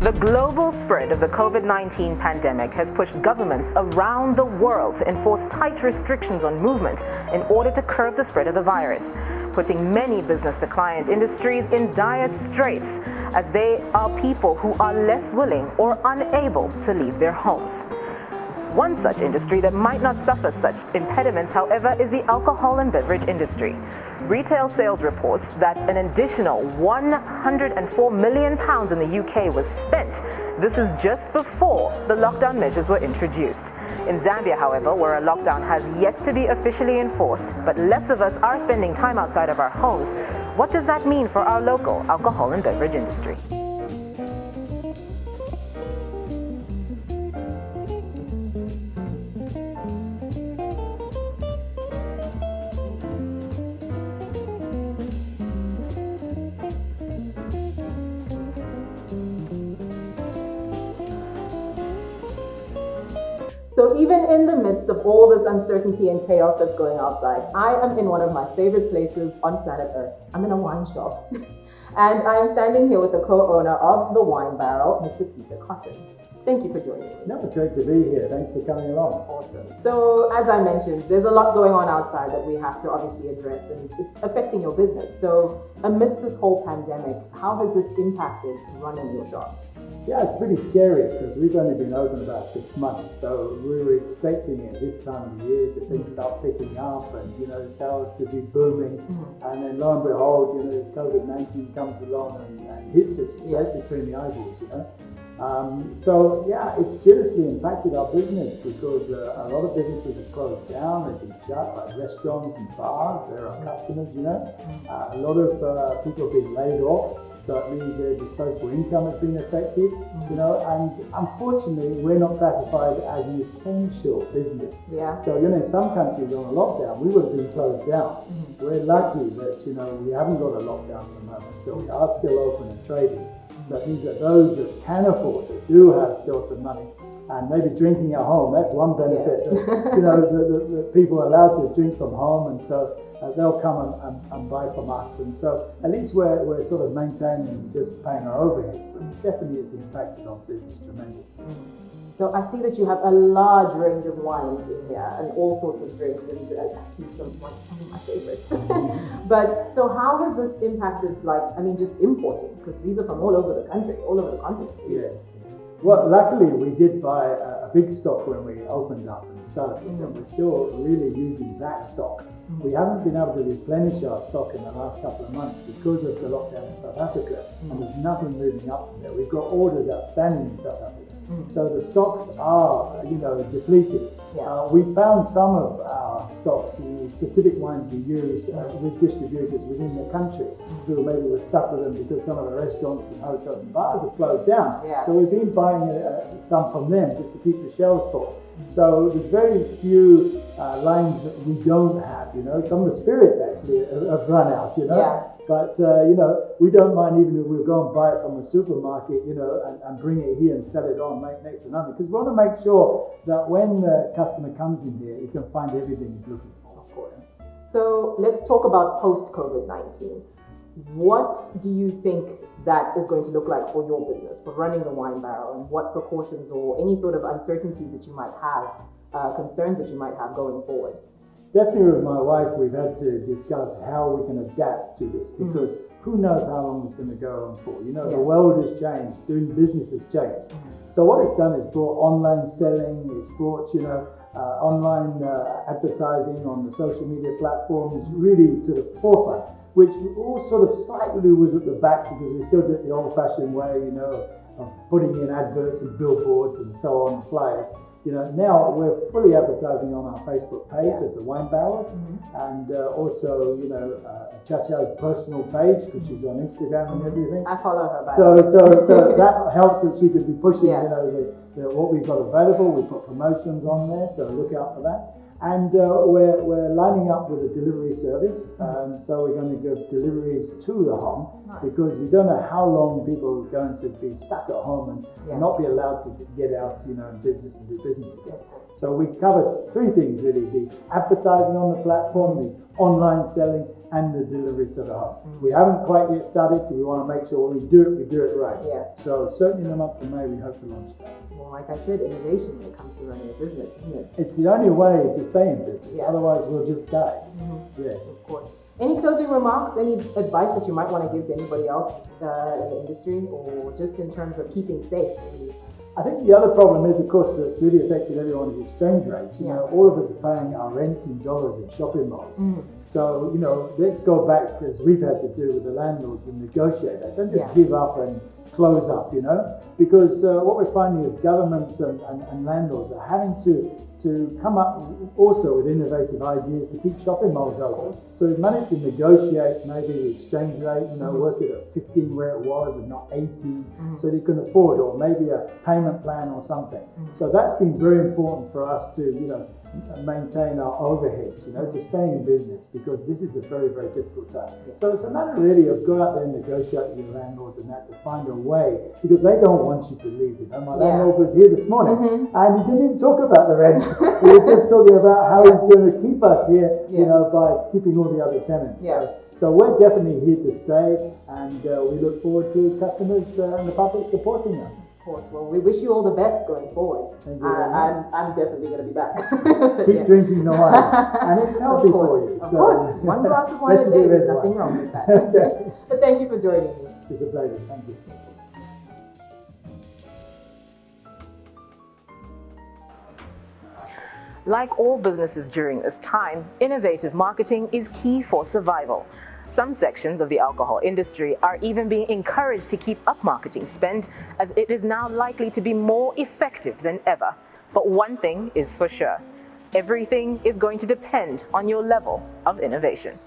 The global spread of the COVID-19 pandemic has pushed governments around the world to enforce tight restrictions on movement in order to curb the spread of the virus, putting many business-to-client industries in dire straits as they are people who are less willing or unable to leave their homes. One such industry that might not suffer such impediments, however, is the alcohol and beverage industry. Retail sales reports that an additional £104 million in the UK was spent. This is just before the lockdown measures were introduced. In Zambia, however, where a lockdown has yet to be officially enforced, but less of us are spending time outside of our homes, what does that mean for our local alcohol and beverage industry? So even in the midst of all this uncertainty and chaos that's going outside, I am in one of my favorite places on planet Earth. I'm in a wine shop. And I am standing here with the co-owner of the Wine Barrel, Mr. Peter Cottan. Thank you for joining me. No, it's great to be here. Thanks for coming along. Awesome. So as I mentioned, there's a lot going on outside that we have to obviously address, and it's affecting your business. So amidst this whole pandemic, how has this impacted running your shop? Yeah, it's pretty scary because we've only been open about 6 months. So we were expecting at this time of the year to things start picking up and, sales could be booming. And then lo and behold, this COVID-19 comes along and hits us right between the eyeballs, So yeah, it's seriously impacted our business because a lot of businesses have closed down, they've been shut, like restaurants and bars, they're our customers, A lot of people have been laid off, so it means their disposable income has been affected, and unfortunately we're not classified as an essential business. Yeah. So, in some countries on a lockdown, we would have been closed down. We're lucky that, we haven't got a lockdown at the moment, so we are still open and trading. So it means that those that can afford, that do have still some money, and maybe drinking at home, that's one benefit. That, the people are allowed to drink from home, and so they'll come and buy from us. And so at least we're sort of maintaining just paying our overheads, but definitely it's impacted on business tremendously. So I see that you have a large range of wines in here and all sorts of drinks, and I see some of my favorites. But so how has this impacted, just importing? Because these are from all over the country, all over the continent. Yes. Well, luckily we did buy a big stock when we opened up and started, and we're still really using that stock. We haven't been able to replenish our stock in the last couple of months because of the lockdown in South Africa, and there's nothing moving up from there. We've got orders outstanding in South Africa. So the stocks are, depleting. Yeah. We found some of our stocks, specific wines we use with distributors within the country who maybe were stuck with them because some of the restaurants and hotels and bars have closed down. Yeah. So we've been buying some from them just to keep the shelves full. So there's very few lines that we don't have, Some of the spirits actually have run out, Yeah. But, we don't mind even if we'll go and buy it from a supermarket, and bring it here and sell it on, make next to nothing. Because we want to make sure that when the customer comes in here, he can find everything he's looking for. Of course. So let's talk about post-COVID-19. What do you think that is going to look like for your business, for running the Wine Barrel, and what precautions or any sort of uncertainties that you might have, concerns that you might have going forward? Definitely with my wife, we've had to discuss how we can adapt to this because who knows how long it's going to go on for. The world has changed, doing business has changed. So what it's done is brought online selling, it's brought, online advertising on the social media platforms really to the forefront, which all sort of slightly was at the back because we still did it the old-fashioned way, of putting in adverts and billboards and so on, flyers. Now we're fully advertising on our Facebook page of the Wine Barrels, and also, Chacha's personal page, because she's on Instagram and everything. I follow her. So that helps that she could be pushing, what we've got available. We put promotions on there, so look out for that. And we're lining up with a delivery service, so we're going to give deliveries to the home. Nice. Because we don't know how long people are going to be stuck at home and not be allowed to get out, in business and do business again. So we cover three things really: the advertising on the platform, the online selling, and the delivery to the home. We haven't quite yet started. We want to make sure when we do it right. Yeah. So certainly in the month of May, we hope to launch that. Well, like I said, innovation when it comes to running a business, isn't it? It's the only way to stay in business. Yeah. Otherwise, we'll just die. Yes. Of course. Any closing remarks, any advice that you might want to give to anybody else in the industry, or just in terms of keeping safe? Maybe? I think the other problem is, of course, that's really affected everyone is exchange rates. All of us are paying our rents in dollars in shopping malls. So, let's go back, as we've had to do with the landlords, and negotiate that. Don't just give up and close up, because what we're finding is governments and landlords are having to come up also with innovative ideas to keep shopping malls open. So we've managed to negotiate maybe the exchange rate, work it at 15 where it was and not 18, so they can afford, or maybe a payment plan or something. So that's been very important for us to, maintain our overheads, to stay in business, because this is a very, very difficult time. So it's a matter really of go out there and negotiate with your landlords and that to find a way, because they don't want you to leave. My landlord was here this morning and he didn't even talk about the rents. We were just talking about how he's going to keep us here, by keeping all the other tenants. So we're definitely here to stay, and we look forward to customers and the public supporting us. Of course. Well, we wish you all the best going forward. Thank you very much. I'm definitely going to be back. Keep drinking the wine, and it's healthy for you. Of course, one glass of wine a day, there's nothing wrong with that. Okay. But thank you for joining me. It's a pleasure. Thank you. Like all businesses during this time, innovative marketing is key for survival. Some sections of the alcohol industry are even being encouraged to keep up marketing spend, as it is now likely to be more effective than ever. But one thing is for sure: everything is going to depend on your level of innovation.